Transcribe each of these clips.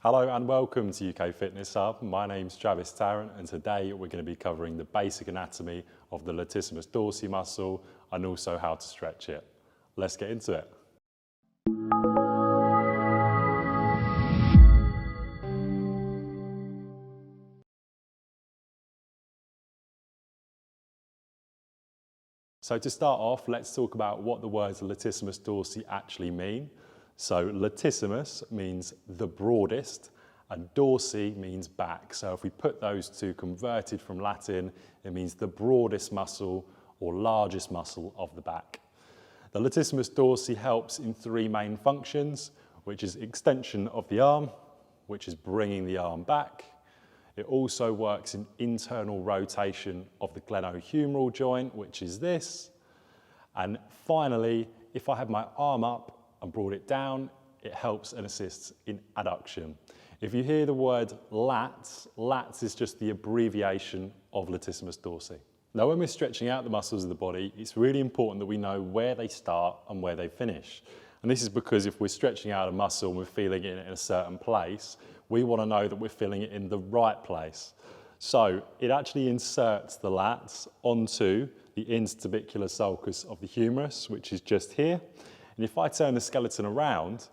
Hello and welcome to UK Fitness Hub. My name's Travis Tarrant and today we're going to be covering the basic anatomy of the latissimus dorsi muscle and also how to stretch it. Let's get into it. So to start off, let's talk about what the words latissimus dorsi actually mean. So latissimus means the broadest and dorsi means back. So if we put those two converted from Latin, it means the broadest muscle or largest muscle of the back. The latissimus dorsi helps in three main functions, which is extension of the arm, which is bringing the arm back. It also works in internal rotation of the glenohumeral joint, which is this. And finally, if I have my arm up and brought it down, it helps and assists in adduction. If you hear the word lats, lats is just the abbreviation of latissimus dorsi. Now, when we're stretching out the muscles of the body, it's really important that we know where they start and where they finish. And this is because if we're stretching out a muscle and we're feeling it in a certain place, we want to know that we're feeling it in the right place. So it actually inserts the lats onto the intertabicular sulcus of the humerus, which is just here. And if I turn the skeleton around,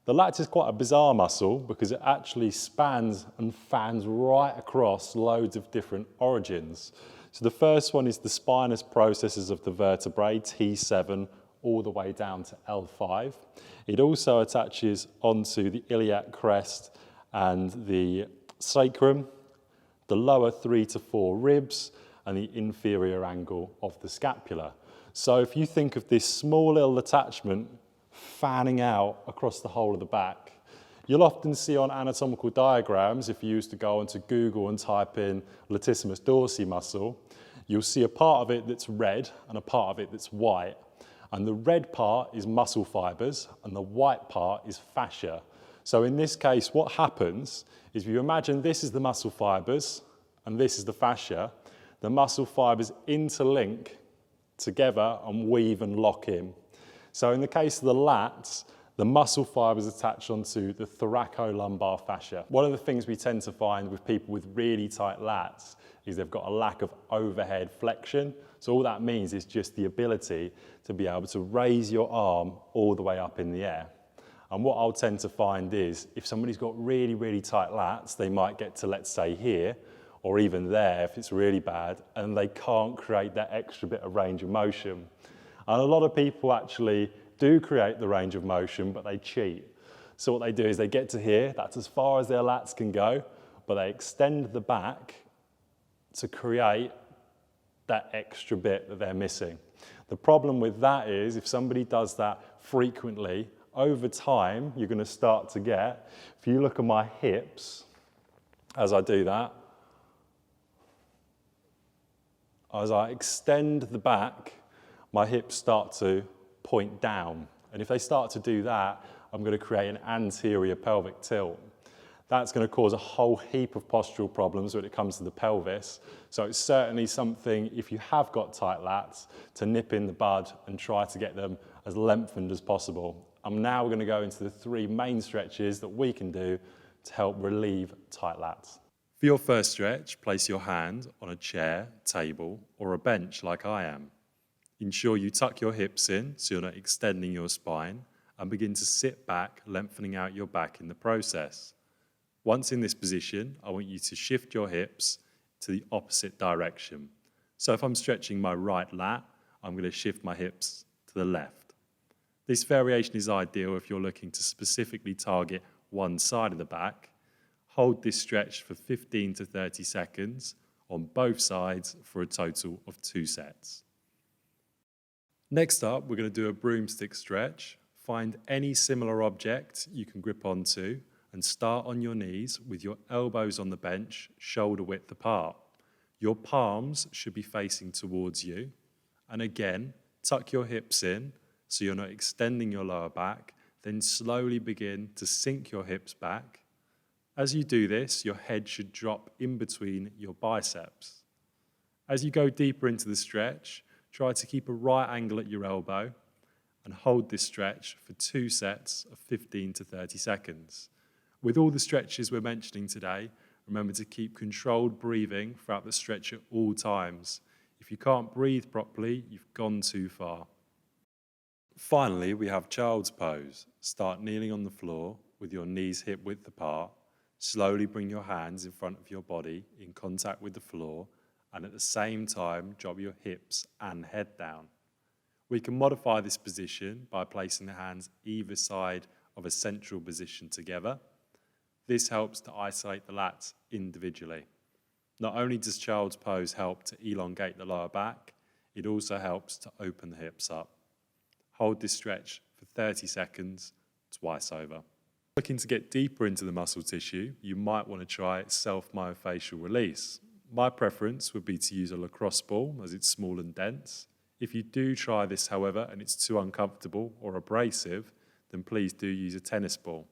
the lats is quite a bizarre muscle because it actually spans and fans right across loads of different origins. So the first one is the spinous processes of the vertebrae, T7, all the way down to L5. It also attaches onto the iliac crest and the sacrum, the lower 3 to 4 ribs, and the inferior angle of the scapula. So if you think of this small little attachment fanning out across the whole of the back, you'll often see on anatomical diagrams, if you used to go onto Google and type in latissimus dorsi muscle, you'll see a part of it that's red and a part of it that's white. And the red part is muscle fibers and the white part is fascia. So in this case, what happens is if you imagine this is the muscle fibers and this is the fascia, the muscle fibers interlink together and weave and lock in. So in the case of the lats, the muscle fibers attach onto the thoracolumbar fascia. One of the things we tend to find with people with really tight lats is they've got a lack of overhead flexion. So all that means is just the ability to be able to raise your arm all the way up in the air. And what I'll tend to find is if somebody's got really, really tight lats, they might get to, let's say, here, or even there if it's really bad, and they can't create that extra bit of range of motion. And a lot of people actually do create the range of motion, but they cheat. So what they do is they get to here, that's as far as their lats can go, but they extend the back to create that extra bit that they're missing. The problem with that is if somebody does that frequently, over time, you're going to start to get, if you look at my hips, as I do that, as I extend the back, my hips start to point down. And if they start to do that, I'm going to create an anterior pelvic tilt. That's going to cause a whole heap of postural problems when it comes to the pelvis. So it's certainly something, if you have got tight lats, to nip in the bud and try to get them as lengthened as possible. And now we're going to go into the three main stretches that we can do to help relieve tight lats. For your first stretch, place your hand on a chair, table, or a bench like I am. Ensure you tuck your hips in so you're not extending your spine and begin to sit back, lengthening out your back in the process. Once in this position, I want you to shift your hips to the opposite direction. So if I'm stretching my right lat, I'm going to shift my hips to the left. This variation is ideal if you're looking to specifically target one side of the back. Hold this stretch for 15 to 30 seconds on both sides for a total of 2 sets. Next up, we're going to do a broomstick stretch. Find any similar object you can grip onto and start on your knees with your elbows on the bench, shoulder width apart. Your palms should be facing towards you. And again, tuck your hips in so you're not extending your lower back. Then slowly begin to sink your hips back. As you do this, your head should drop in between your biceps. As you go deeper into the stretch, try to keep a right angle at your elbow and hold this stretch for 2 sets of 15 to 30 seconds. With all the stretches we're mentioning today, remember to keep controlled breathing throughout the stretch at all times. If you can't breathe properly, you've gone too far. Finally, we have child's pose. Start kneeling on the floor with your knees hip width apart. Slowly bring your hands in front of your body in contact with the floor, and at the same time drop your hips and head down. We can modify this position by placing the hands either side of a central position together. This helps to isolate the lats individually. Not only does child's pose help to elongate the lower back, it also helps to open the hips up. Hold this stretch for 30 seconds, twice over. Looking to get deeper into the muscle tissue, you might want to try self-myofascial release. My preference would be to use a lacrosse ball as it's small and dense. If you do try this, however, and it's too uncomfortable or abrasive, then please do use a tennis ball.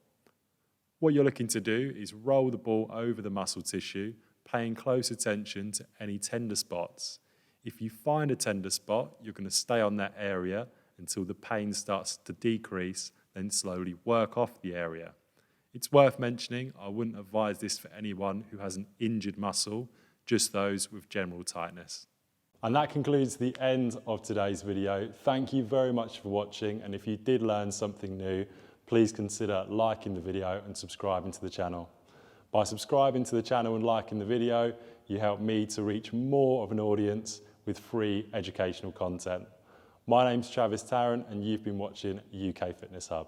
What you're looking to do is roll the ball over the muscle tissue, paying close attention to any tender spots. If you find a tender spot, you're going to stay on that area until the pain starts to decrease, then slowly work off the area. It's worth mentioning, I wouldn't advise this for anyone who has an injured muscle, just those with general tightness. And that concludes the end of today's video. Thank you very much for watching, and if you did learn something new, please consider liking the video and subscribing to the channel. By subscribing to the channel and liking the video, you help me to reach more of an audience with free educational content. My name's Travis Tarrant, and you've been watching UK Fitness Hub.